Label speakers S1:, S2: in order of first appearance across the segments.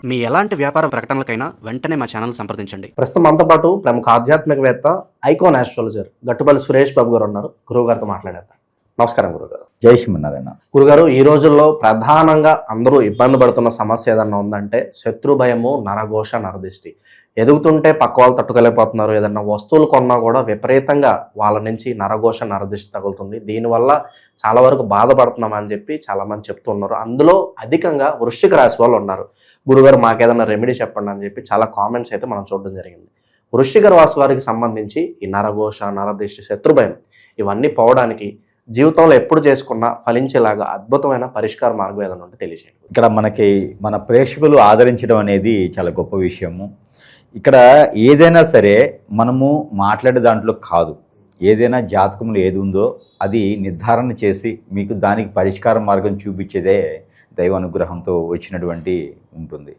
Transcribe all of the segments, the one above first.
S1: మీ ఎలాంటి వ్యాపార ప్రకటనలకైనా వెంటనే మా ఛానల్ సంప్రదించండి.
S2: ప్రస్తుతం మనతో పాటు ప్రముఖ ఆధ్యాత్మికవేత్త ఐకాన్ ఆస్ట్రాలజర్ గట్టుపల్లి సురేష్ బాబు గారు ఉన్నారు. గురువుగారితో మాట్లాడేద్దాం. నమస్కారం గురుగారు.
S3: జై శ్రీమన్నారాయణ.
S2: గురుగారు, ఈ రోజుల్లో ప్రధానంగా అందరూ ఇబ్బంది పడుతున్న సమస్య ఏదన్నా ఉందంటే శత్రు భయము, నరఘోష, నరదిష్టి. ఎదుగుతుంటే పక్క వాళ్ళు తట్టుకోలేకపోతున్నారు. ఏదన్నా వస్తువులు కొన్నా కూడా విపరీతంగా వాళ్ళ నుంచి నరఘోష, నరదిష్టి తగులుతుంది. దీనివల్ల చాలా వరకు బాధపడుతున్నామని చెప్పి చాలా మంది చెప్తున్నారు. అందులో అధికంగా వృశ్చిక రాశి వాళ్ళు ఉన్నారు. గురుగారు మాకేదన్నా రెమెడీ చెప్పండి అని చెప్పి చాలా కామెంట్స్ అయితే మనం చూడడం జరిగింది. వృశ్చిక రాశి వారికి సంబంధించి ఈ నరఘోష, నరదిష్టి, శత్రుభయం ఇవన్నీ పోవడానికి జీవితంలో ఎప్పుడు చేసుకున్నా ఫలించేలాగా అద్భుతమైన పరిష్కార మార్గం ఏదైనా ఉంటే తెలియజేయండి.
S3: ఇక్కడ మన ప్రేక్షకులు ఆదరించడం అనేది చాలా గొప్ప విషయము. ఇక్కడ ఏదైనా సరే మనము మాట్లాడే దాంట్లో కాదు, ఏదైనా జాతకంలో ఏది ఉందో అది నిర్ధారణ చేసి మీకు దానికి పరిష్కార మార్గం చూపించేదే దైవ అనుగ్రహంతో వచ్చినటువంటి ఉంటుంది.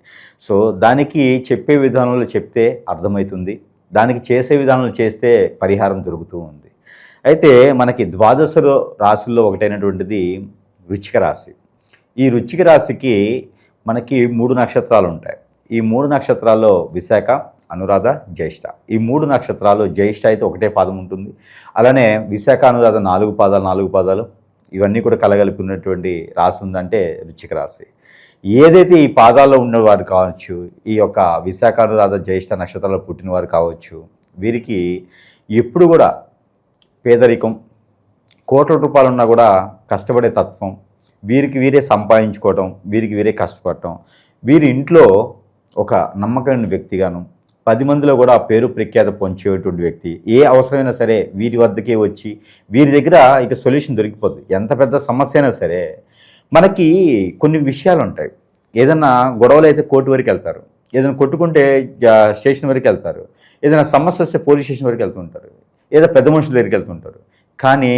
S3: సో దానికి చెప్పే విధానంలో చెప్తే అర్థమవుతుంది, దానికి చేసే విధానంలో చేస్తే పరిహారం దొరుకుతూ ఉంది. అయితే మనకి ద్వాదశ రాశుల్లో ఒకటైనటువంటిది వృశ్చిక రాశి. ఈ వృశ్చిక రాశికి మనకి 3 నక్షత్రాలు ఉంటాయి. ఈ 3 నక్షత్రాల్లో విశాఖ, అనురాధ, జ్యేష్ఠ. ఈ 3 నక్షత్రాలు జ్యేష్ఠ అయితే ఒకటే పాదం ఉంటుంది. అలానే విశాఖ, అనురాధ 4 పాదాలు ఇవన్నీ కూడా కలగలిపి ఉన్నటువంటి రాశి ఉందంటే వృశ్చిక రాశి. ఏదైతే ఈ పాదాల్లో ఉన్నవారు కావచ్చు, ఈ యొక్క విశాఖ, అనురాధ, జ్యేష్ఠ నక్షత్రాల్లో పుట్టినవారు కావచ్చు, వీరికి ఎప్పుడు కూడా పేదరికం, కోట్ల రూపాయలు ఉన్నా కూడా కష్టపడే తత్వం, వీరికి వీరే సంపాదించుకోవటం, వీరికి వీరే కష్టపడటం, వీరి ఇంట్లో ఒక నమ్మకమైన వ్యక్తిగాను 10 మందిలో కూడా పేరు ప్రఖ్యాత పొంచేటువంటి వ్యక్తి. ఏ అవసరమైనా సరే వీరి వద్దకే వచ్చి వీరి దగ్గర ఇక సొల్యూషన్ దొరికిపోద్ది. ఎంత పెద్ద సమస్య అయినా సరే మనకి కొన్ని విషయాలు ఉంటాయి. ఏదైనా గొడవలు అయితే కోర్టు వరకు వెళ్తారు, ఏదైనా కొట్టుకుంటే స్టేషన్ వరకు వెళ్తారు, ఏదైనా సమస్య వస్తే పోలీస్ స్టేషన్ వరకు వెళ్తుంటారు, ఏదో పెద్ద మనుషుల దగ్గరికి వెళ్తుంటారు. కానీ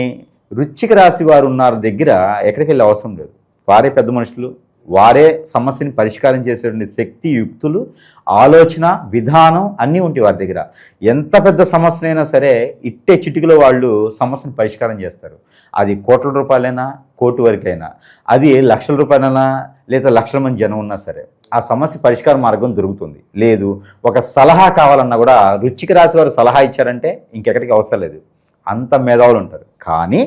S3: వృశ్చిక రాశి వారు ఉన్న దగ్గర ఎక్కడికి వెళ్ళే అవసరం లేదు. వారే పెద్ద మనుషులు, వారే సమస్యని పరిష్కారం చేసేటువంటి శక్తి, యుక్తులు, ఆలోచన విధానం అన్నీ ఉంటాయి వారి దగ్గర. ఎంత పెద్ద సమస్యనైనా సరే ఇట్టే చిటికలో వాళ్ళు సమస్యను పరిష్కారం చేస్తారు. అది కోట్ల రూపాయలైనా, కోటి వరకైనా, అది లక్షల రూపాయలైనా, లేదా లక్షల మంది జనం ఉన్నా సరే ఆ సమస్య పరిష్కార మార్గం దొరుకుతుంది. లేదు ఒక సలహా కావాలన్నా కూడా వృశ్చిక రాశి వారు సలహా ఇచ్చారంటే ఇంకెక్కడికి అవసరం లేదు. అంత మేధావులు ఉంటారు. కానీ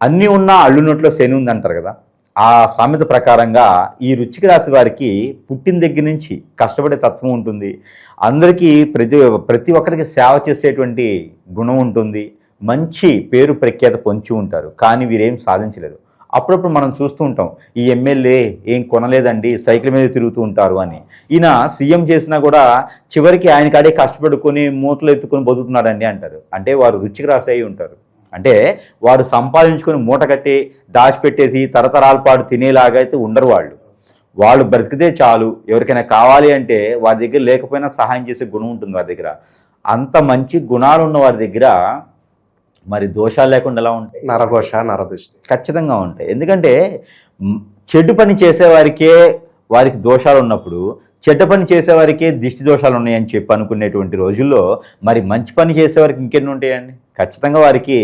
S3: అన్నీ ఉన్నా అల్లునోట్లో శని ఉంది అంటారు కదా, ఆ సామెత ప్రకారంగా ఈ వృశ్చిక రాశి వారికి పుట్టిన దగ్గర నుంచి కష్టపడే తత్వం ఉంటుంది. అందరికీ ప్రతి ఒక్కరికి సేవ చేసేటువంటి గుణం ఉంటుంది. మంచి పేరు ప్రఖ్యాత పొంచి ఉంటారు. కానీ వీరేం సాధించలేరు. అప్పుడప్పుడు మనం చూస్తూ ఉంటాం, ఈ ఎమ్మెల్యే ఏం కొనలేదండి, సైకిల్ మీద తిరుగుతూ ఉంటారు అని. ఈయన సీఎం చేసినా కూడా చివరికి ఆయన కాడే కష్టపడుకొని మూటలు ఎత్తుకొని బతుకుతున్నాడండి అంటారు. అంటే వారు వృశ్చిక రాశి అయి ఉంటారు. అంటే వారు సంపాదించుకొని మూట కట్టి దాచిపెట్టేసి తరతరాల పాటు తినేలాగా అయితే ఉండరు. వాళ్ళు బ్రతికితే చాలు, ఎవరికైనా కావాలి అంటే వారి దగ్గర లేకపోయినా సహాయం చేసే గుణం ఉంటుంది వారి దగ్గర. అంత మంచి గుణాలు ఉన్న వారి దగ్గర మరి దోషాలు లేకుండా ఎలా ఉంటాయి?
S2: నరఘోష, నరదిష్టి
S3: ఖచ్చితంగా ఉంటాయి. ఎందుకంటే చెడు పని చేసేవారికే వారికి దోషాలు ఉన్నప్పుడు చెడ్డ పని చేసేవారికే దిష్టి దోషాలు ఉన్నాయని చెప్పి అనుకునేటువంటి రోజుల్లో మరి మంచి పని చేసేవారికి ఇంకెన్ని ఉంటాయండి? ఖచ్చితంగా వారికి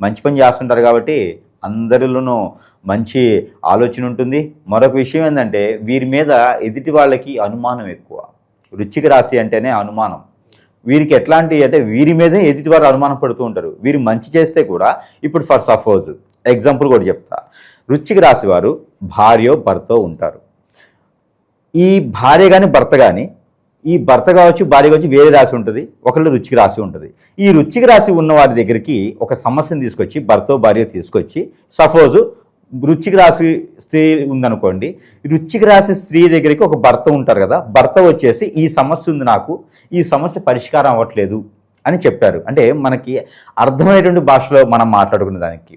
S3: మంచి పని చేస్తుంటారు కాబట్టి అందరిలోనూ మంచి ఆలోచన ఉంటుంది. మరొక విషయం ఏంటంటే వీరి మీద ఎదుటి వాళ్ళకి అనుమానం ఎక్కువ. వృశ్చిక రాశి అంటేనే అనుమానం. వీరికి ఎట్లాంటి అంటే వీరి మీదే ఎదుటి వారు అనుమానం పడుతూ ఉంటారు. వీరు మంచి చేస్తే కూడా, ఇప్పుడు ఫర్ సపోజ్ ఎగ్జాంపుల్ కూడా చెప్తా, వృశ్చిక రాశి వారు భార్యో భర్తో ఉంటారు. ఈ భార్య కానీ భర్త కానీ, ఈ భర్త కావచ్చు భార్య కావచ్చు వేరే రాశి ఉంటుంది, ఒకళ్ళు వృశ్చిక రాశి ఉంటుంది. ఈ వృశ్చిక రాశి ఉన్న వారి దగ్గరికి ఒక సమస్యను తీసుకొచ్చి భర్తో భార్య తీసుకొచ్చి, సపోజు వృశ్చిక రాశి స్త్రీ ఉందనుకోండి, వృశ్చిక రాశి స్త్రీ దగ్గరికి ఒక భర్త ఉంటారు కదా, భర్త వచ్చేసి ఈ సమస్య ఉంది, నాకు ఈ సమస్య పరిష్కారం అవ్వట్లేదు అని చెప్పారు. అంటే మనకి అర్థమయ్యేటువంటి భాషలో మనం మాట్లాడుకునే దానికి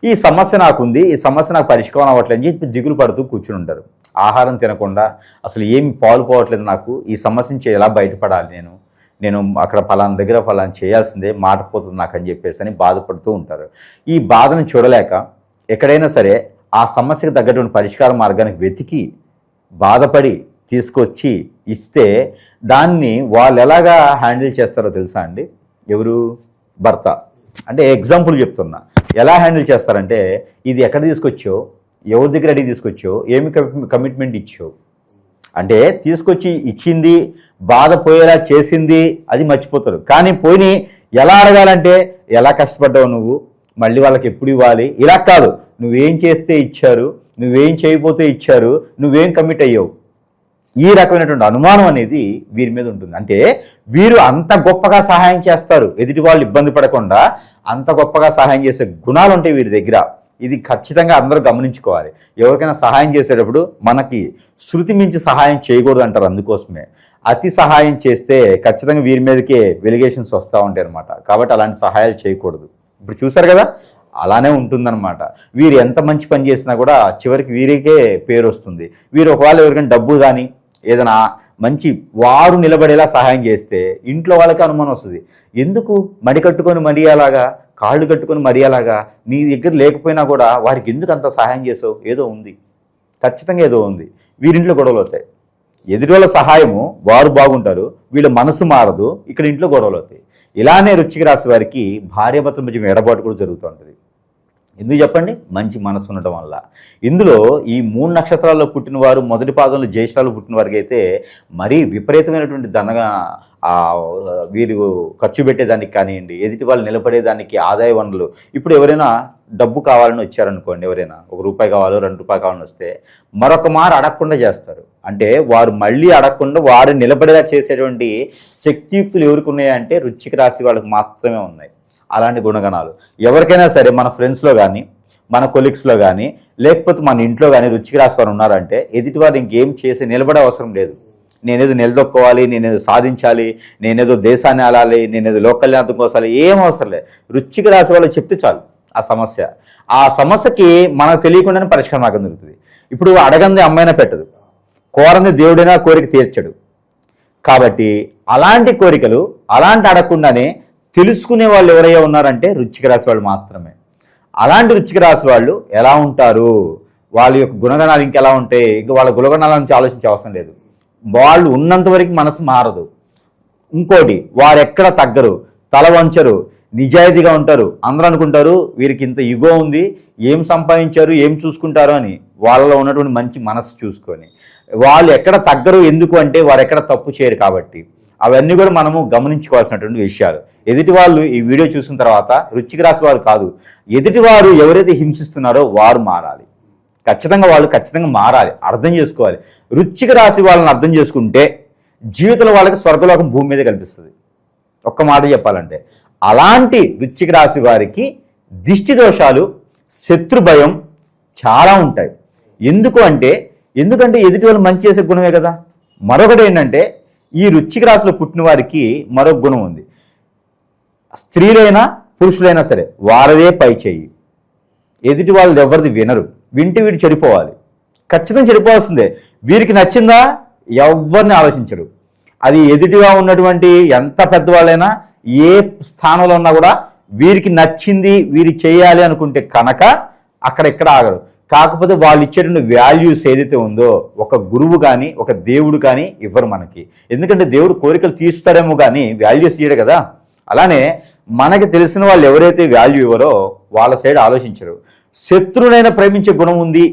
S3: ఈ సమస్య నాకుంది, ఈ సమస్య నాకు పరిష్కారం అవ్వట్లేదు అని చెప్పి దిగులు పడుతూ కూర్చుని ఉంటారు. ఆహారం తినకుండా అసలు ఏమి పాలు పోవట్లేదు, నాకు ఈ సమస్య నుంచి ఎలా బయటపడాలి, నేను అక్కడ ఫలానా దగ్గర ఫలానా చేయాల్సిందే, మాట పోతుంది నాకు అని చెప్పేసి అని బాధపడుతూ ఉంటారు. ఈ బాధను చూడలేక ఎక్కడైనా సరే ఆ సమస్యకు తగ్గటువంటి పరిష్కార మార్గానికి వెతికి బాధపడి తీసుకొచ్చి ఇస్తే దాన్ని వాళ్ళు ఎలాగా హ్యాండిల్ చేస్తారో తెలుసా అండి? ఎవరు? భర్త. అంటే ఎగ్జాంపుల్ చెప్తున్నా, ఎలా హ్యాండిల్ చేస్తారంటే, ఇది ఎక్కడ తీసుకొచ్చో, ఎవరి దగ్గర అడిగి తీసుకొచ్చో, ఏమి కమిట్మెంట్ ఇచ్చో, అంటే తీసుకొచ్చి ఇచ్చింది, బాధ పోయేలా చేసింది అది మర్చిపోతారు. కానీ పోయి ఎలా అడగాలంటే, ఎలా కష్టపడ్డావు నువ్వు, మళ్ళీ వాళ్ళకి ఎప్పుడు ఇవ్వాలి, ఇలా కాదు, నువ్వేం చేస్తే ఇచ్చారు, నువ్వేం చేయకపోతే ఇచ్చారు, నువ్వేం కమిట్ అయ్యావు, ఈ రకమైనటువంటి అనుమానం అనేది వీరి మీద ఉంటుంది. అంటే వీరు అంత గొప్పగా సహాయం చేస్తారు, ఎదుటి వాళ్ళు ఇబ్బంది పడకుండా అంత గొప్పగా సహాయం చేసే గుణాలు ఉంటాయి వీరి దగ్గర. ఇది ఖచ్చితంగా అందరూ గమనించుకోవాలి. ఎవరికైనా సహాయం చేసేటప్పుడు మనకి శృతి మించి సహాయం చేయకూడదు అంటారు. అందుకోసమే అతి సహాయం చేస్తే ఖచ్చితంగా వీరి మీదకే వెలిగేషన్స్ వస్తూ ఉంటాయి అనమాట. కాబట్టి అలాంటి సహాయాలు చేయకూడదు. ఇప్పుడు చూసారు కదా, అలానే ఉంటుందన్నమాట. వీరు ఎంత మంచి పని చేసినా కూడా చివరికి వీరికే పేరు వస్తుంది. వీరు ఒకవేళ ఎవరికైనా డబ్బు కానీ ఏదైనా మంచి వారు నిలబడేలా సహాయం చేస్తే ఇంట్లో వాళ్ళకి అనుమానం వస్తుంది. ఎందుకు మడి కట్టుకొని మరీ అలాగా, కాళ్ళు కట్టుకొని మరీ అలాగా, నీ దగ్గర లేకపోయినా కూడా వారికి ఎందుకు అంత సహాయం చేసావు, ఏదో ఉంది, ఖచ్చితంగా ఏదో ఉంది. వీరింట్లో గొడవలు అవుతాయి. ఎదుటి వాళ్ళ సహాయము వారు బాగుంటారు, వీళ్ళ మనసు మారదు, ఇక్కడ ఇంట్లో గొడవలు అవుతాయి. ఇలానే వృశ్చిక రాశి వారికి భార్యాభర్తల మధ్య ఎడబాటు కూడా జరుగుతూ ఉంటుంది. ఎందుకు చెప్పండి? మంచి మనసు ఉండటం వల్ల. ఇందులో ఈ 3 నక్షత్రాల్లో పుట్టిన వారు, మొదటి పాదంలో జ్యేష్ఠాలు పుట్టిన వారికి అయితే మరీ విపరీతమైనటువంటి వీరు ఖర్చు పెట్టేదానికి కానివ్వండి, ఎదుటి వాళ్ళు నిలబడేదానికి ఆదాయ వనరులు. ఇప్పుడు ఎవరైనా డబ్బు కావాలని వచ్చారనుకోండి, ఎవరైనా ₹1 కావాలో ₹2 కావాలని వస్తే మరొక మారు అడగకుండా చేస్తారు. అంటే వారు మళ్ళీ అడగకుండా వారు నిలబడేలా చేసేటువంటి శక్తియుక్తులు ఎవరికి ఉన్నాయంటే వృశ్చిక రాశి వాళ్ళకి మాత్రమే ఉన్నాయి. అలాంటి గుణగణాలు ఎవరికైనా సరే, మన ఫ్రెండ్స్లో కానీ, మన కొలీగ్స్లో కానీ, లేకపోతే మన ఇంట్లో కానీ వృశ్చిక రాశి వారు ఉన్నారంటే ఎదుటి వారు ఇంకేం చేసి నిలబడే అవసరం లేదు. నేనేదో నిలదొక్కోవాలి, నేనేదో సాధించాలి, నేనేదో దేశాన్ని ఆలాలి, నేనేదో లోక కళ్యాణం కోసాలి, ఏం అవసరం లేదు. వృశ్చిక రాశి వాళ్ళు చెప్తే చాలు ఆ సమస్యకి మనకు తెలియకుండానే పరిష్కారం మార్గం దొరుకుతుంది. ఇప్పుడు అడగంది అమ్మైనా పెట్టదు, కోరంది దేవుడైనా కోరిక తీర్చడు. కాబట్టి అలాంటి కోరికలు అలాంటి అడగకుండానే తెలుసుకునే వాళ్ళు ఎవరైనా ఉన్నారంటే వృశ్చిక రాశి వాళ్ళు మాత్రమే. అలాంటి వృశ్చిక రాశి వాళ్ళు ఎలా ఉంటారు, వాళ్ళ యొక్క గుణగణాలు ఇంకెలా ఉంటాయి, ఇంకా వాళ్ళ గుణగణాల నుంచి ఆలోచించే అవసరం లేదు. వాళ్ళు ఉన్నంత వరకు మనసు మారదు. ఇంకోటి, వారు ఎక్కడ తగ్గరు, తల వంచరు, నిజాయితీగా ఉంటారు. అందరూ అనుకుంటారు వీరికి ఇంత ఇగో ఉంది, ఏం సంపాదించారు, ఏం చూసుకుంటారు అని. వాళ్ళలో ఉన్నటువంటి మంచి మనసు చూసుకొని వాళ్ళు ఎక్కడ తగ్గరు. ఎందుకు అంటే వారు ఎక్కడ తప్పు చేయరు కాబట్టి. అవన్నీ కూడా మనము గమనించుకోవాల్సినటువంటి విషయాలు. ఎదుటి వాళ్ళు ఈ వీడియో చూసిన తర్వాత వృశ్చిక రాశి వారు కాదు, ఎదుటి వారు ఎవరైతే హింసిస్తున్నారో వారు మారాలి. ఖచ్చితంగా మారాలి, అర్థం చేసుకోవాలి. వృశ్చిక రాశి వాళ్ళని అర్థం చేసుకుంటే జీవితంలో వాళ్ళకి స్వర్గలోకం భూమి మీద కల్పిస్తుంది. ఒక్క మాట చెప్పాలంటే అలాంటి వృశ్చిక రాశి వారికి దిష్టి దోషాలు, శత్రు భయం చాలా ఉంటాయి. ఎందుకంటే ఎదుటి వాళ్ళు మంచి చేసే గుణమే కదా. మరొకటి ఏంటంటే ఈ వృశ్చిక రాశిలో పుట్టిన వారికి మరొక గుణం ఉంది. స్త్రీలైనా పురుషులైనా సరే వారదే పై చెయ్యి. ఎదుటి వాళ్ళు ఎవరిది వినరు, వింటే వీడు చెడిపోవాలి, ఖచ్చితంగా చెడిపోవాల్సిందే. వీరికి నచ్చిందా ఎవరిని ఆలోచించరు. అది ఎదుటిగా ఉన్నటువంటి ఎంత పెద్దవాళ్ళైనా ఏ స్థానంలో ఉన్నా కూడా వీరికి నచ్చింది వీరి చేయాలి అనుకుంటే కనుక అక్కడ ఆగరు. కాకపోతే వాళ్ళు ఇచ్చేటువంటి వాల్యూస్ ఏదైతే ఉందో ఒక గురువు కానీ ఒక దేవుడు కానీ ఇవ్వరు మనకి. ఎందుకంటే దేవుడు కోరికలు తీస్తాడేమో కానీ వాల్యూస్ ఇయ్యడు కదా. అలానే మనకి తెలిసిన వాళ్ళు ఎవరైతే వాల్యూ ఇవ్వరో వాళ్ళ సైడ్ ఆలోచించరు. శత్రువునైనా ప్రేమించే గుణం ఉంది,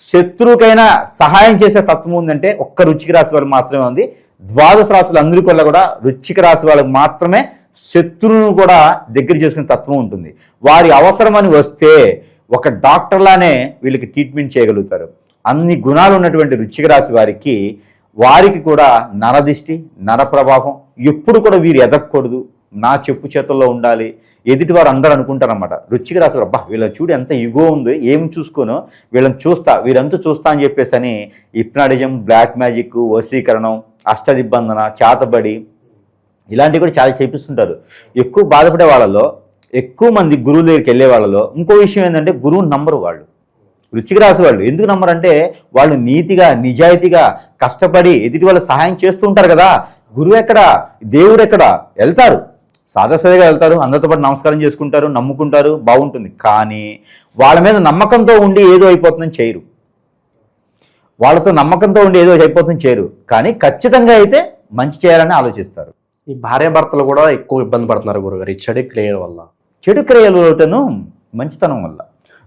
S3: శత్రువుకైనా సహాయం చేసే తత్వం ఉందంటే ఒక్క వృశ్చిక రాశి వాళ్ళకి మాత్రమే ఉంది. 12 రాశులు అందరికీ వల్ల కూడా వృశ్చిక రాశి వాళ్ళకి మాత్రమే శత్రువును కూడా దగ్గర చేసుకునే తత్వం ఉంటుంది. వారి అవసరమని వస్తే ఒక డాక్టర్లానే వీళ్ళకి ట్రీట్మెంట్ చేయగలుగుతారు. అన్ని గుణాలు ఉన్నటువంటి వృశ్చిక రాశి వారికి కూడా నరదిష్టి, నర ప్రభావం ఎప్పుడు కూడా వీరు ఎదగకూడదు, నా చెప్పు చేతుల్లో ఉండాలి. ఎదుటి వారు అందరూ అనుకుంటారన్నమాట, వృశ్చిక రాశి వారు అబ్బా వీళ్ళ చూడు ఎంత ఇగో ఉందో, ఏం చూసుకోను వీరంతా చూస్తా అని చెప్పేసి అని హిప్నాటిజం, బ్లాక్ మ్యాజిక్, వశీకరణం, అష్టదిబ్బందన, చేతబడి ఇలాంటివి కూడా చాలా చేపిస్తుంటారు. ఎక్కువ బాధపడే వాళ్ళలో, ఎక్కువ మంది గురువుల దగ్గరికి వెళ్ళే వాళ్ళలో ఇంకో విషయం ఏంటంటే గురువుని నమ్మరు వాళ్ళు. వృశ్చిక రాశి వాళ్ళు ఎందుకు నమ్మరంటే వాళ్ళు నీతిగా, నిజాయితీగా కష్టపడి ఎదుటి వాళ్ళ సహాయం చేస్తూ ఉంటారు కదా. గురువు ఎక్కడ, దేవుడు ఎక్కడ, వెళ్తారు సాదాసరిగా వెళ్తారు, అందరితో పాటు నమస్కారం చేసుకుంటారు, నమ్ముకుంటారు, బాగుంటుంది. కానీ వాళ్ళ మీద నమ్మకంతో ఉండి ఏదో అయిపోతుందని చేయరు. వాళ్ళతో నమ్మకంతో ఉండి ఏదో అయిపోతుందని చేయరు, కానీ ఖచ్చితంగా అయితే మంచి చేయాలని ఆలోచిస్తారు.
S2: ఈ భార్యాభర్తలు కూడా ఎక్కువ ఇబ్బంది పడుతున్నారు గురుగారు ఈ చెడు క్రియల వల్ల.
S3: చెడు క్రియలటను మంచితనం వల్ల.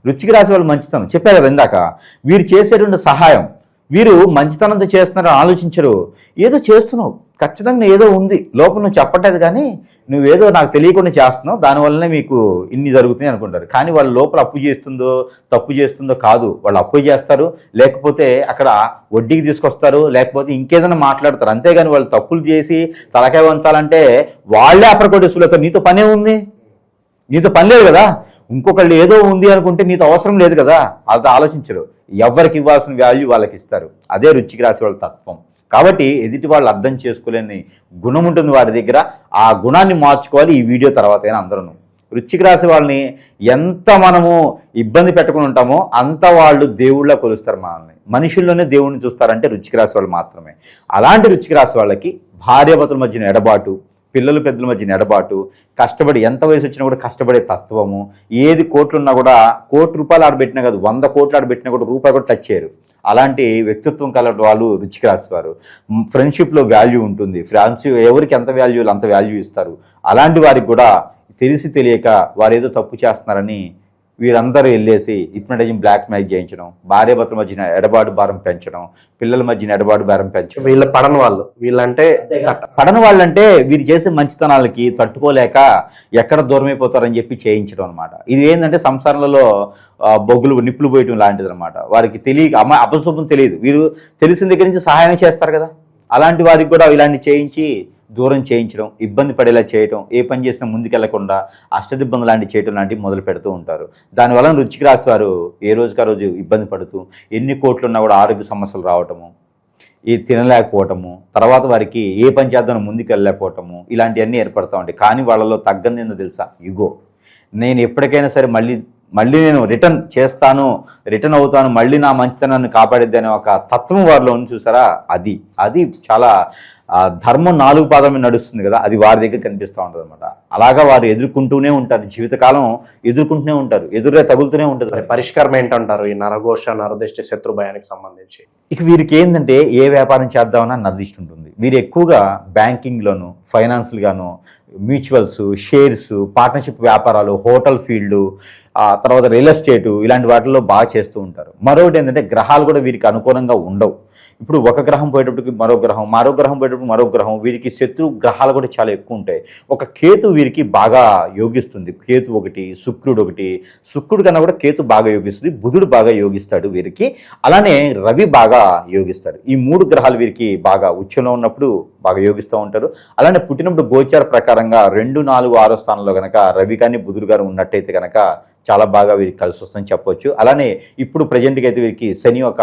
S3: వృశ్చిక రాశి వాళ్ళు మంచితనం చెప్పారు కదా ఇందాక. వీరు చేసేటువంటి సహాయం, వీరు మంచితనంతో చేస్తున్నారని ఆలోచించరు. ఏదో చేస్తున్నావు, ఖచ్చితంగా ఏదో ఉంది లోపల, నువ్వు చెప్పట్లేదు కానీ నువ్వేదో నాకు తెలియకుండా చేస్తున్నావు, దానివల్లనే మీకు ఇన్ని జరుగుతున్నాయి అనుకుంటారు. కానీ వాళ్ళ లోపల అప్పు చేస్తుందో తప్పు చేస్తుందో కాదు, వాళ్ళు అప్పు చేస్తారు, లేకపోతే అక్కడ వడ్డీకి తీసుకొస్తారు, లేకపోతే ఇంకేదైనా మాట్లాడతారు. అంతేగాని వాళ్ళు తప్పులు చేసి తలకాయ వంచాలంటే వాళ్ళే అప్రకోటేసులతో నీతో పనే ఉంది, నీతో పని లేదు కదా. ఇంకొకళ్ళు ఏదో ఉంది అనుకుంటే నీతో అవసరం లేదు కదా, అది ఆలోచించరు. ఎవరికి ఇవ్వాల్సిన వాల్యూ వాళ్ళకి ఇస్తారు. అదే వృశ్చిక రాశి వాళ్ళ తత్వం. కాబట్టి ఎదుటి వాళ్ళు అర్థం చేసుకోలేని గుణం ఉంటుంది వారి దగ్గర. ఆ గుణాన్ని మార్చుకోవాలి ఈ వీడియో తర్వాత అయినా అందరూ. వృశ్చిక రాశి వాళ్ళని ఎంత మనము ఇబ్బంది పెట్టుకుని ఉంటామో అంత వాళ్ళు దేవుళ్ళ కొలుస్తారు మనల్ని. మనుషుల్లోనే దేవుడిని చూస్తారంటే వృశ్చిక రాశి వాళ్ళు మాత్రమే. అలాంటి వృశ్చిక రాశి వాళ్ళకి భార్యాభర్తల మధ్యన ఎడబాటు, పిల్లలు పెద్దల మధ్యన ఎడబాటు, కష్టపడి ఎంత వయసు వచ్చినా కూడా కష్టపడే తత్వము, ఏది కోట్లున్నా కూడా ₹1 ఆడబెట్టినా కాదు 100 కోట్లు ఆడబెట్టినా కూడా రూపాయి కూడా టచ్ చేయరు. అలాంటి వ్యక్తిత్వం కల వాళ్ళు వృశ్చిక రాశి వారు. ఫ్రెండ్షిప్లో వాల్యూ ఉంటుంది, ఫ్రెండ్షిప్ ఎవరికి ఎంత వాల్యూ అంత వాల్యూ ఇస్తారు. అలాంటి వారికి కూడా తెలిసి తెలియక వారు ఏదో తప్పు చేస్తున్నారని వీరందరూ వెళ్ళేసి హిప్నటైజింగ్ బ్లాక్ మెయిల్ చేయించడం, భార్యాభర్తల మధ్యన ఎడబాటు భారం పెంచడం, పిల్లల మధ్యన ఎడబాటు భారం పెంచడం.
S2: వీళ్ళ పడని వాళ్ళు, వీళ్ళంటే
S3: పడని వాళ్ళంటే వీరు చేసే మంచితనాలకి తట్టుకోలేక ఎక్కడ దూరం అయిపోతారని చెప్పి చేయించడం అనమాట. ఇది ఏంటంటే సంసారాలలో బొగ్గులు నిప్పులు పోయటం లాంటిది అనమాట. వారికి తెలియక అపశుభం తెలియదు, వీరు తెలిసిన దగ్గర నుంచి సహాయం చేస్తారు కదా. అలాంటి వారికి కూడా ఇలాంటి చేయించి దూరం చేయించడం, ఇబ్బంది పడేలా చేయటం, ఏ పని చేసినా ముందుకెళ్లకుండా అష్టదిబ్బంది లాంటివి చేయటం లాంటివి మొదలు పెడుతూ ఉంటారు. దానివల్ల వృశ్చిక రాశి వారు ఏ రోజుకి ఆ రోజు ఇబ్బంది పడుతూ ఎన్ని కోట్లున్నా కూడా ఆరోగ్య సమస్యలు రావటము, ఈ తినలేకపోవటము, తర్వాత వారికి ఏ పని చేద్దామో ముందుకు వెళ్ళలేకపోవటము, ఇలాంటివన్నీ ఏర్పడుతూ ఉంటాయి. కానీ వాళ్ళలో తగ్గని ఏందో తెలుసా? ఇగో. నేను ఎప్పటికైనా సరే మళ్ళీ నేను రిటర్న్ అవుతాను, మళ్ళీ నా మంచితనాన్ని కాపాడిద్ది అనే ఒక తత్వం వారిలో ఉంది చూసారా. అది చాలా ధర్మం 4 పాదాల మీద నడుస్తుంది కదా, అది వారి దగ్గర కనిపిస్తూ ఉంటుంది అనమాట. అలాగా వారు ఎదుర్కొంటూనే ఉంటారు, జీవితకాలం ఎదుర్కొంటూనే ఉంటారు, ఎదురుగా తగులుతూనే ఉంటుంది.
S2: పరిష్కారం ఏంటంటారు ఈ నరఘోష నరదిష్టి శత్రు భయానికి సంబంధించి?
S3: ఇక వీరికి ఏంటంటే ఏ వ్యాపారం చేద్దామన్నా నరదిష్టి ఉంటుంది. వీరు ఎక్కువగా బ్యాంకింగ్లోను, ఫైనాన్స్లుగాను, మ్యూచువల్స్, షేర్స్, పార్ట్నర్షిప్ వ్యాపారాలు, హోటల్ ఫీల్డ్, తర్వాత రియల్ ఎస్టేటు, ఇలాంటి వాటిల్లో బాగా చేస్తూ ఉంటారు. మరొకటి ఏంటంటే గ్రహాలు కూడా వీరికి అనుకూలంగా ఉండవు. ఇప్పుడు ఒక గ్రహం పోయేటప్పటికి మరో గ్రహం పోయేటప్పుడు మరో గ్రహం, వీరికి శత్రు గ్రహాలు కూడా చాలా ఎక్కువ ఉంటాయి. ఒక కేతు వీరికి బాగా యోగిస్తుంది. కేతు ఒకటి, శుక్రుడు కన్నా కూడా కేతు బాగా యోగిస్తుంది, బుధుడు బాగా యోగిస్తాడు వీరికి, అలానే రవి బాగా యోగిస్తాడు. ఈ 3 గ్రహాలు వీరికి బాగా ఉచ్చంలో ఉన్నప్పుడు బాగా యోగిస్తూ ఉంటారు. అలానే పుట్టినప్పుడు గోచార ప్రకారంగా 2, 4, 6 స్థానంలో కనుక రవి కానీ బుధుడు గారు ఉన్నట్టయితే కనుక చాలా బాగా వీరికి కలిసి వస్తుందని చెప్పొచ్చు. అలానే ఇప్పుడు ప్రజెంట్గా అయితే వీరికి శని ఒక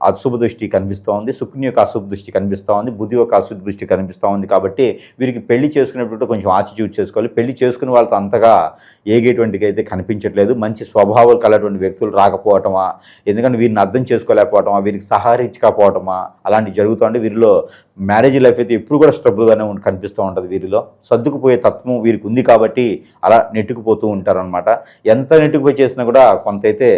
S3: అశుభ దృష్టి కనిపిస్తూ ఉంది, శుక్రుని యొక్క అశుభ దృష్టి కనిపిస్తూ ఉంది, బుధి యొక్క అశుభ దృష్టి కనిపిస్తూ ఉంది. కాబట్టి వీరికి పెళ్లి చేసుకునేటప్పుడు కొంచెం ఆచిచూచి చేసుకోవాలి. పెళ్లి చేసుకునే వాళ్ళతో అంతగా ఏగేటువంటికి అయితే కనిపించట్లేదు. మంచి స్వభావాలు కలటువంటి వ్యక్తులు రాకపోవటమా, ఎందుకంటే వీరిని అర్థం చేసుకోలేకపోవటమా, వీరికి సహకరించకపోవటమా, అలాంటివి జరుగుతుంటే వీరిలో మ్యారేజ్ లైఫ్ అయితే ఎప్పుడు కూడా స్ట్రగుల్గానే కనిపిస్తూ ఉంటుంది. వీరిలో సర్దుకుపోయే తత్వం వీరికి ఉంది కాబట్టి అలా నెట్టుకుపోతూ ఉంటారనమాట. ఎంత నెట్టుకుపోయి చేసినా కూడా కొంత అయితే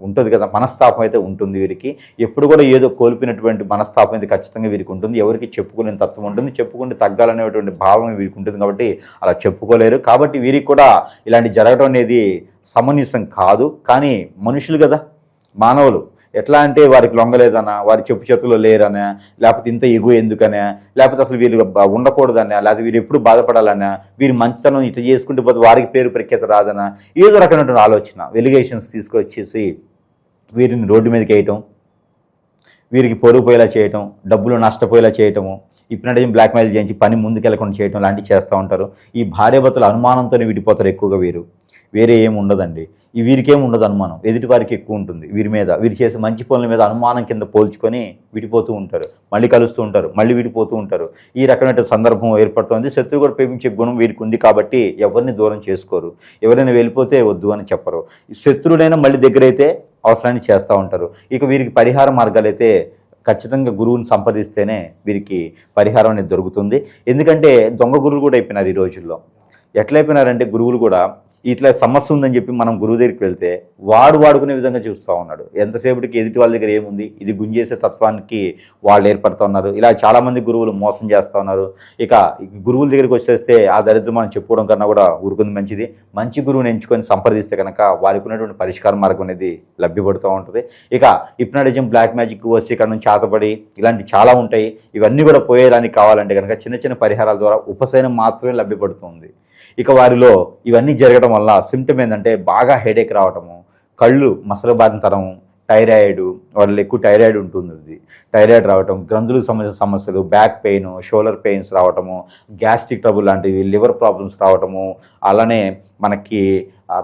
S3: ఉంటుంది కదా, మనస్తాపం అయితే ఉంటుంది వీరికి. ఎప్పుడు కూడా ఏదో కోల్పోయినటువంటి మనస్తాపం అయితే ఖచ్చితంగా వీరికి ఉంటుంది. ఎవరికి చెప్పుకోలేని తత్వం ఉంటుంది, చెప్పుకుంటే తగ్గాలనేటువంటి భావం వీరికి ఉంటుంది కాబట్టి అలా చెప్పుకోలేరు. కాబట్టి వీరికి కూడా ఇలాంటి జరగడం అనేది సమంజసం కాదు. కానీ మనుషులు కదా, మానవులు, ఎట్లా అంటే వారికి లొంగలేదనా, వారి చెప్పు చేతుల్లో లేరనా, లేకపోతే ఇంత ఎగువ ఎందుకనా, లేకపోతే అసలు వీళ్ళు ఉండకూడదనా, లేకపోతే వీరు ఎప్పుడు బాధపడాలనా, వీరి మంచితనం ఇట్లా చేసుకుంటే పోతే వారికి పేరు ప్రఖ్యాత రాదనా, ఏదో రకమైనటువంటి ఆలోచన వెలిగేషన్స్ తీసుకొచ్చేసి వీరిని రోడ్డు మీదకి వేయటం, వీరికి పొరుగు పోయేలా చేయటం, డబ్బులు నష్టపోయేలా చేయటము, హిప్నటైజింగ్ బ్లాక్మెయిల్ చేయించి పని ముందుకెళ్ళకుండా చేయటం లాంటివి చేస్తూ ఉంటారు. ఈ భార్యాభర్తల అనుమానంతోనే విడిపోతారు ఎక్కువగా. వేరే ఏమి ఉండదండి. వీరికేం ఉండదు అనుమానం, ఎదుటి వారికి ఎక్కువ ఉంటుంది వీరి మీద. వీరు చేసే మంచి పనుల మీద అనుమానం కింద పోల్చుకొని విడిపోతూ ఉంటారు, మళ్ళీ కలుస్తూ ఉంటారు, మళ్ళీ విడిపోతూ ఉంటారు. ఈ రకమైన సందర్భం ఏర్పడుతుంది. శత్రువు కూడా ప్రేమించే గుణం వీరికి ఉంది కాబట్టి ఎవరిని దూరం చేసుకోరు, ఎవరైనా వెళ్ళిపోతే వద్దు అని చెప్పరు. శత్రువులైనా మళ్ళీ దగ్గరైతే అవసరాన్ని చేస్తూ ఉంటారు. ఇక వీరికి పరిహార మార్గాలు అయితే ఖచ్చితంగా గురువుని సంప్రదిస్తేనే వీరికి పరిహారం అనేది దొరుకుతుంది. ఎందుకంటే దొంగ గురువులు కూడా అయిపోయినారు ఈ రోజుల్లో. ఎట్లయిపోయినారంటే గురువులు కూడా ఇట్లా సమస్య ఉందని చెప్పి మనం గురువు దగ్గరికి వెళ్తే వాడుకునే విధంగా చూస్తూ ఉన్నాడు. ఎంతసేపటికి ఎదుటి వాళ్ళ దగ్గర ఏముంది, ఇది గుంజేసే తత్వానికి వాళ్ళు ఏర్పడుతూ ఉన్నారు. ఇలా చాలామంది గురువులు మోసం చేస్తూ ఉన్నారు. ఇక గురువుల దగ్గరికి వచ్చేస్తే ఆ దరిద్రం మనం చెప్పుకోవడం కన్నా కూడా ఊరుకుంది మంచిది. మంచి గురువుని ఎంచుకొని సంప్రదిస్తే కనుక వారికి ఉన్నటువంటి పరిష్కార మార్గం అనేది లభ్యపడుతూ ఉంటుంది. ఇక హిప్నాటిజం, బ్లాక్ మ్యాజిక్, వశీకరణం, చాతపడి ఇలాంటి చాలా ఉంటాయి. ఇవన్నీ కూడా పోయేదానికి కావాలంటే కనుక చిన్న చిన్న పరిహారాల ద్వారా ఉపశమనం మాత్రమే లభ్యపడుతుంది. ఇక వారిలో ఇవన్నీ జరగడం వల్ల సిమ్టమ్ ఏంటంటే బాగా హెడేక్ రావటము, కళ్ళు మసలబారినతనము, థైరాయిడ్, వాళ్ళలో ఎక్కువ థైరాయిడ్ ఉంటుంది, థైరాయిడ్ రావటం, గ్రంథులకు సంబంధించిన సమస్యలు, బ్యాక్ పెయిన్, షోల్డర్ పెయిన్స్ రావటము, గ్యాస్ట్రిక్ ట్రబుల్ లాంటివి, లివర్ ప్రాబ్లమ్స్ రావటము, అలానే మనకి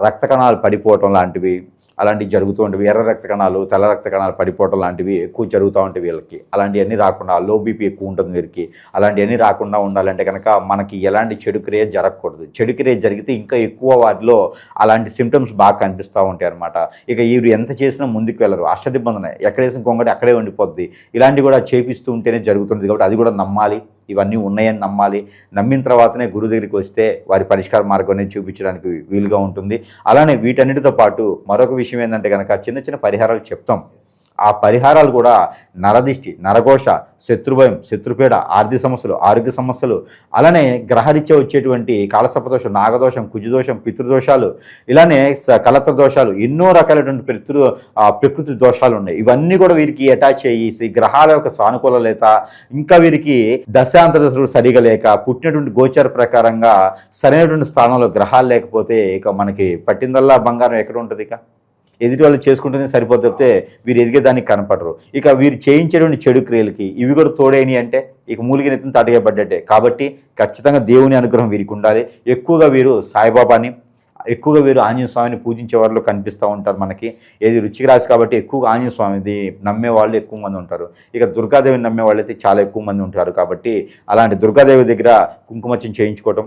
S3: రక్త కణాలు పడిపోవటం లాంటివి అలాంటివి జరుగుతూ ఉంటాయి. ఎర్ర రక్త కణాలు, తెల్ల రక్త కణాలు పడిపోవటం లాంటివి ఎక్కువ జరుగుతూ ఉంటాయి వీళ్ళకి. అలాంటివన్నీ రాకుండా, లో బీపీ ఎక్కువ ఉంటుంది వీరికి, అలాంటివన్నీ రాకుండా ఉండాలంటే కనుక మనకి ఎలాంటి చెడు క్రియ జరగకూడదు. చెడు క్రియ జరిగితే ఇంకా ఎక్కువ వాటిలో అలాంటి సిమ్టమ్స్ బాగా కనిపిస్తూ ఉంటాయి అన్నమాట. ఇక వీరు ఎంత చేసినా ముందుకు వెళ్ళరు, అష్టదిబ్బందన, ఎక్కడేసిన కొంగడి అక్కడే ఉండిపోద్ది. ఇలాంటివి కూడా చేపిస్తూ ఉంటేనే జరుగుతుంది. కాబట్టి అది కూడా నమ్మాలి, ఇవన్నీ ఉన్నాయని నమ్మాలి. నమ్మిన తర్వాతనే గురువు దగ్గరికి వస్తే వారి పరిష్కార మార్గం అనేది చూపించడానికి వీలుగా ఉంటుంది. అలానే వీటన్నిటితో పాటు మరొక విషయం ఏంటంటే కనుక చిన్న చిన్న పరిహారాలు చెప్తాం. ఆ పరిహారాలు కూడా నరదిష్టి, నరఘోష, శత్రుభయం, శత్రుపీడ, ఆర్థిక సమస్యలు, ఆరోగ్య సమస్యలు, అలానే గ్రహరీత్యా వచ్చేటువంటి కాలసర్పదోషం, నాగదోషం, కుజదోషం, పితృదోషాలు, ఇలానే కలత్ర దోషాలు, ఎన్నో రకాలైనటువంటి ప్రకృతి దోషాలు ఉన్నాయి. ఇవన్నీ కూడా వీరికి అటాచ్ అయ్యి గ్రహాల యొక్క సానుకూలత, ఇంకా వీరికి దశాంతరదశలు సరిగా లేక, పుట్టినటువంటి గోచార ప్రకారంగా సరైనటువంటి స్థానంలో గ్రహాలు లేకపోతే ఇక మనకి పట్టిందల్లా బంగారం ఎక్కడ ఉంటుంది? ఇక ఎదుటి వాళ్ళు చేసుకుంటూనే సరిపోతే వీరు ఎదిగేదానికి కనపడరు. ఇక వీరు చేయించేటువంటి చెడు క్రియలకి ఇవి కూడా తోడైనవి అంటే ఇక మూలిగినెత్తిన తాటేయబడ్డట్టే. కాబట్టి ఖచ్చితంగా దేవుని అనుగ్రహం వీరికి ఉండాలి. ఎక్కువగా వీరు సాయిబాబాని, ఎక్కువగా వీరు ఆంజనేయ స్వామిని పూజించే వాళ్ళు కనిపిస్తూ ఉంటారు మనకి. ఏది వృశ్చిక రాశి కాబట్టి ఎక్కువగా ఆంజనేయ స్వామిది నమ్మే వాళ్ళు ఎక్కువ మంది ఉంటారు. ఇక దుర్గాదేవిని నమ్మే వాళ్ళు అయితే చాలా ఎక్కువ మంది ఉంటారు. కాబట్టి అలాంటి దుర్గాదేవి దగ్గర కుంకుమర్చన చేయించుకోవటం,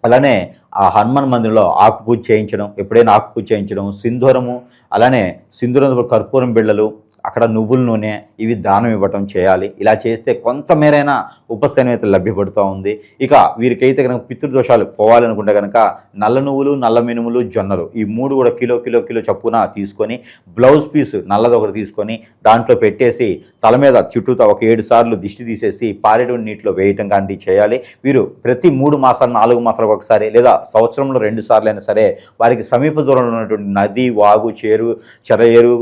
S3: అలానే ఆ హనుమాన్ మందిరంలో ఆకు పూజ చేయించడం, ఎప్పుడైనా ఆకు పూజ చేయించడం, సింధూరము, అలానే సింధూరంతో కర్పూరం బిళ్ళలు, అక్కడ నువ్వుల నూనె, ఇవి దానం ఇవ్వటం చేయాలి. ఇలా చేస్తే కొంతమేరైనా ఉపశమనం అయితే లభ్యపడుతూ ఉంది. ఇక వీరికైతే కనుక పితృదోషాలు పోవాలనుకుంటే కనుక నల్ల నువ్వులు, నల్ల మినుములు, జొన్నలు, ఈ మూడు కూడా కిలో చప్పున తీసుకొని బ్లౌజ్ పీస్ నల్లది ఒకటి తీసుకొని దాంట్లో పెట్టేసి తల మీద చుట్టూతో ఒక 7 సార్లు దిష్టి తీసేసి పారేటువంటి నీటిలో వేయటం కానీ చేయాలి. వీరు ప్రతి 3 మాసాలు, 4 మాసాలకు ఒకసారి లేదా సంవత్సరంలో 2 సార్లు అయినా సరే వారికి సమీప దూరంలో ఉన్నటువంటి నది, వాగు, చెరయేరు,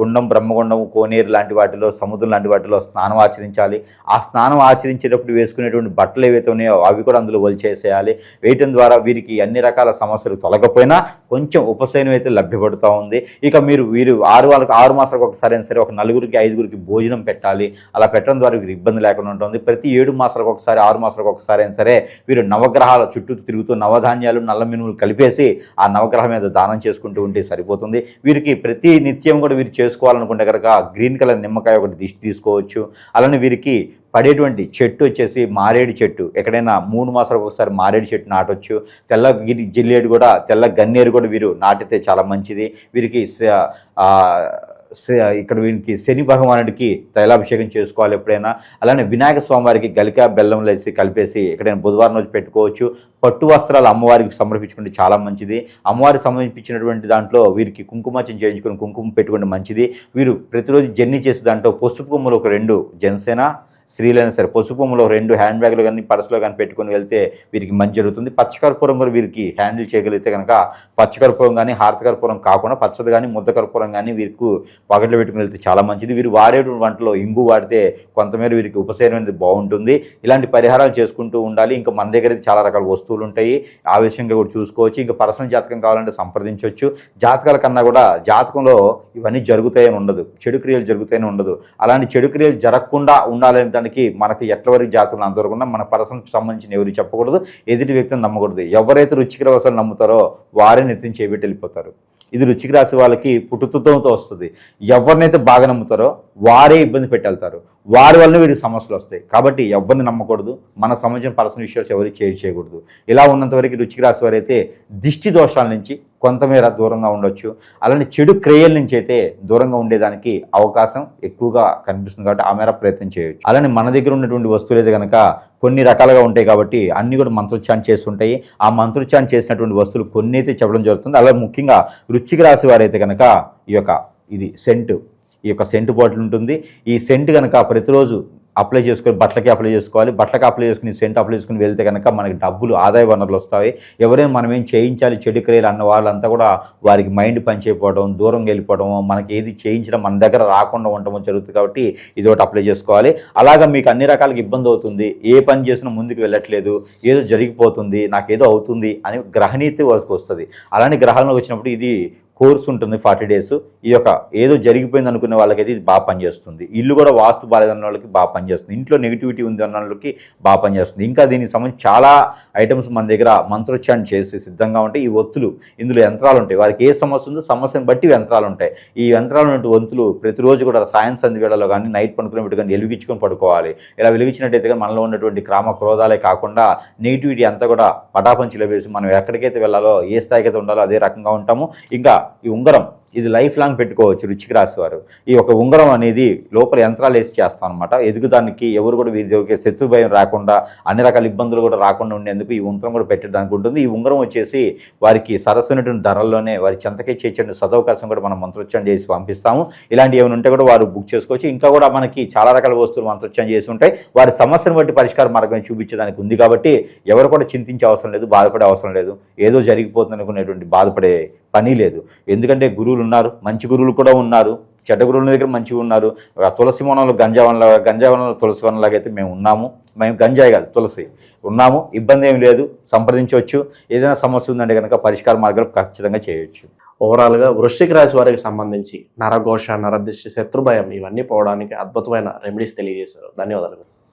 S3: గుండం, బ్రహ్మగుండం, కోనేరు లాంటి వాటిలో, సముద్రం లాంటి వాటిలో స్నానం ఆచరించాలి. ఆ స్నానం ఆచరించేటప్పుడు వేసుకునేటువంటి బట్టలు ఏవైతే ఉన్నాయో అవి కూడా అందులో వలిచేసేయాలి. వేయటం ద్వారా వీరికి అన్ని రకాల సమస్యలు తొలగపోయినా కొంచెం ఉపశమనం అయితే లభ్యపడుతూ ఉంది. ఇక వీరు 6 మాసాలకు ఒకసారి అయినా సరే ఒక 4గురికి 5గురికి భోజనం పెట్టాలి. అలా పెట్టడం ద్వారా వీరికి ఇబ్బంది లేకుండా ఉంటుంది. ప్రతి 7 మాసాలకు ఒకసారి, 6 మాసాలకు ఒకసారి అయినా సరే వీరు నవగ్రహాల చుట్టూ తిరుగుతూ నవధాన్యాలు, నల్ల మినుములు కలిపేసి ఆ నవగ్రహం మీద దానం చేసుకుంటూ ఉంటే సరిపోతుంది. వీరికి ప్రతి నిత్యం కూడా వీరు చేసుకోవాలనుకుంటే కనుక గ్రీన్ కలర్ నిమ్మకాయ ఒకటి దిష్టి తీసుకోవచ్చు. అలానే వీరికి పడేటువంటి చెట్టు వచ్చేసి మారేడు చెట్టు, ఎక్కడైనా 3 మాసాలకు ఒకసారి మారేడు చెట్టు నాటొచ్చు. తెల్ల జిల్లేడు కూడా, తెల్ల గన్నేరు కూడా వీరు నాటితే చాలా మంచిది. వీరికి ఇక్కడ వీరికి శని భగవానుడికి తైలాభిషేకం చేసుకోవాలి ఎప్పుడైనా. అలానే వినాయక స్వామివారికి గలిక బెల్లం వేసి కలిపేసి ఎక్కడైనా బుధవారం రోజు పెట్టుకోవచ్చు. పట్టు వస్త్రాలు అమ్మవారికి సమర్పించుకుంటే చాలా మంచిది. అమ్మవారికి సమర్పించినటువంటి దాంట్లో వీరికి కుంకుమార్చన చేయించుకొని కుంకుమ పెట్టుకుంటే మంచిది. వీరు ప్రతిరోజు జర్నీ చేసే దాంట్లో పసుపు కొమ్ములు ఒక 2 జెంట్సైనా స్త్రీలైనా సరే పసుపు కొమ్ములో 2 హ్యాండ్ బ్యాగ్లు కానీ పర్సులో కానీ పెట్టుకొని వెళ్తే వీరికి మంచి జరుగుతుంది. పచ్చకర్పూరం కూడా వీరికి హ్యాండిల్ చేయగలిగితే కనుక పచ్చకర్పూరం కానీ హారతకర్పూరం కాకుండా పచ్చది కానీ ముద్ద కర్పూరం కానీ వీరికి పగట్లో పెట్టుకుని వెళ్తే చాలా మంచిది. వీరు వాడేటువంటి వంటలో ఇంగు వాడితే కొంతమేర వీరికి ఉపశమనం అనేది బాగుంటుంది. ఇలాంటి పరిహారాలు చేసుకుంటూ ఉండాలి. ఇంకా మన దగ్గర చాలా రకాల వస్తువులు ఉంటాయి, ఆ విషయంగా కూడా చూసుకోవచ్చు. ఇంకా పర్సనల్ జాతకం కావాలంటే సంప్రదించవచ్చు. జాతకాల కన్నా కూడా జాతకంలో ఇవన్నీ జరుగుతాయని ఉండదు, చెడు క్రియలు జరుగుతాయని ఉండదు. అలాంటి చెడు క్రియలు జరగకుండా ఉండాలని దానికి మనకి ఎట్లవరకు జాతకులు అంతవరకు మన పర్సనల్కి సంబంధించిన ఎవరు చెప్పకూడదు, ఎదుటి వ్యక్తిని నమ్మకూడదు. ఎవరైతే రుచిక రసాలు నమ్ముతారో వారే నెత్తిని చేపెట్టి వెళ్ళిపోతారు. ఇది వృశ్చిక రాశి వాళ్ళకి పుట్టుతత్వంతో వస్తుంది. ఎవరినైతే బాగా నమ్ముతారో వారే ఇబ్బంది పెట్టెళ్తారు, వారి వల్ల వీరికి సమస్యలు వస్తాయి. కాబట్టి ఎవరిని నమ్మకూడదు, మన సంబంధించిన పర్సనల్ విషయాలు ఎవరికి చేయకూడదు. ఇలా ఉన్నంత వరకు వృశ్చిక రాశి వారైతే దిష్టి దోషాల నుంచి కొంతమేర దూరంగా ఉండొచ్చు. అలానే చెడు క్రియల నుంచి అయితే దూరంగా ఉండేదానికి అవకాశం ఎక్కువగా కనిపిస్తుంది కాబట్టి ఆ మేర ప్రయత్నం చేయొచ్చు. అలానే మన దగ్గర ఉన్నటువంటి వస్తువులు అయితే కనుక కొన్ని రకాలుగా ఉంటాయి కాబట్టి అన్ని కూడా మంత్రోచ్చారణ చేస్తుంటాయి. ఆ మంత్రోచ్చారణ చేసినటువంటి వస్తువులు కొన్ని అయితే చెప్పడం జరుగుతుంది. అలాగే ముఖ్యంగా వృశ్చిక రాశి వారైతే కనుక ఇది సెంటు, ఈ యొక్క సెంటు బాటిల్ ఉంటుంది. ఈ సెంటు కనుక ప్రతిరోజు అప్లై చేసుకొని బట్టలకి అప్లై చేసుకోవాలి. బట్టలకి అప్లై చేసుకుని సెంట్ అప్లై చేసుకుని వెళ్తే కనుక మనకి డబ్బులు ఆదాయ వనరులు వస్తాయి. ఎవరైనా మనం ఏం చేయించాలి చెడు క్రియలు అన్న వాళ్ళంతా కూడా వారికి మైండ్ పనిచేయకపోవడం, దూరంగా వెళ్ళిపోవడం, మనకి ఏది చేయించడం మన దగ్గర రాకుండా ఉండటం జరుగుతుంది. కాబట్టి ఇది ఒకటి అప్లై చేసుకోవాలి. అలాగా మీకు అన్ని రకాలుగా ఇబ్బంది అవుతుంది, ఏ పని చేసినా ముందుకు వెళ్ళట్లేదు, ఏదో జరిగిపోతుంది, నాకేదో అవుతుంది అని గ్రహణీతి వరకు వస్తుంది. అలానే గ్రహాలకు వచ్చినప్పుడు ఇది కోర్సు ఉంటుంది 40 days. ఈ యొక్క ఏదో జరిగిపోయింది అనుకునే వాళ్ళకైతే ఇది బాగా పనిచేస్తుంది. ఇల్లు కూడా వాస్తు బాలేదన్న వాళ్ళకి బాగా పనిచేస్తుంది. ఇంట్లో నెగిటివిటీ ఉంది అన్న వాళ్ళకి బాగా పనిచేస్తుంది. ఇంకా దీనికి సంబంధించి చాలా ఐటమ్స్ మన దగ్గర మంత్రోచ్చారణ చేసి సిద్ధంగా ఉంటాయి. ఈ ఒత్తులు, ఇందులో యంత్రాలు ఉంటాయి. వారికి ఏ సమస్య ఉందో సమస్యను బట్టి యంత్రాలు ఉంటాయి. ఈ యంత్రాలు ఉన్నటువంటి వంతులు ప్రతిరోజు కూడా సాయం సంధి వేళలో కానీ నైట్ పడుకునేప్పుడు కానీ వెలిగించుకొని పడుకోవాలి. ఇలా వెలిగించినట్టయితే మనలో ఉన్నటువంటి కామ క్రోధాలే కాకుండా నెగిటివిటీ అంతా కూడా పటాపంచిలో వేసి మనం ఎక్కడికైతే వెళ్ళాలో ఏ స్థాయికి అయితే ఉండాలో అదే రకంగా ఉంటాము. ఇంకా ఈ ఉంగరం ఇది లైఫ్ లాంగ్ పెట్టుకోవచ్చు. వృశ్చిక రాశి వారు ఈ యొక్క ఉంగరం అనేది లోపల యంత్రాలు వేసి చేస్తాం అనమాట. ఎదుగుదానికి ఎవరు కూడా వీరికి శత్రు భయం రాకుండా, అన్ని రకాల ఇబ్బందులు కూడా రాకుండా ఉండేందుకు ఈ ఉంగరం కూడా పెట్టడానికి ఉంటుంది. ఈ ఉంగరం వచ్చేసి వారికి సరస్సునటువంటి ధరల్లోనే వారి చెంతకే చేర్చే సదవకాశం కూడా మనం మంత్రోచ్చారణ చేసి పంపిస్తాము. ఇలాంటి ఏమైనా ఉంటే కూడా వారు బుక్ చేసుకోవచ్చు. ఇంకా కూడా మనకి చాలా రకాల వస్తువులు మంత్రోచ్చారణ చేసి ఉంటాయి. వారి సమస్యను బట్టి పరిష్కార మార్గం చూపించడానికి ఉంది. కాబట్టి ఎవరు కూడా చింతించే అవసరం లేదు, బాధపడే అవసరం లేదు. ఏదో జరిగిపోతుంది అనుకునేటువంటి బాధపడే పని లేదు. ఎందుకంటే గురువులు ఉన్నారు, మంచి గురువులు కూడా ఉన్నారు, చెడ్డ గురువుల దగ్గర మంచిగా ఉన్నారు. తులసి వనంలో గంజాయి వనంలో తులసి వనంలాగా అయితే మేము ఉన్నాము. మేము గంజాయి కాదు తులసి ఉన్నాము. ఇబ్బంది ఏమి లేదు, సంప్రదించవచ్చు. ఏదైనా సమస్య ఉందంటే కనుక పరిష్కార మార్గాలు ఖచ్చితంగా చేయొచ్చు.
S2: ఓవరాల్గా వృశ్చిక రాశి వారికి సంబంధించి నరఘోష, నరదిష్టి, శత్రుభయం ఇవన్నీ పోవడానికి అద్భుతమైన రెమెడీస్ తెలియజేశారు. ధన్యవాదాలు.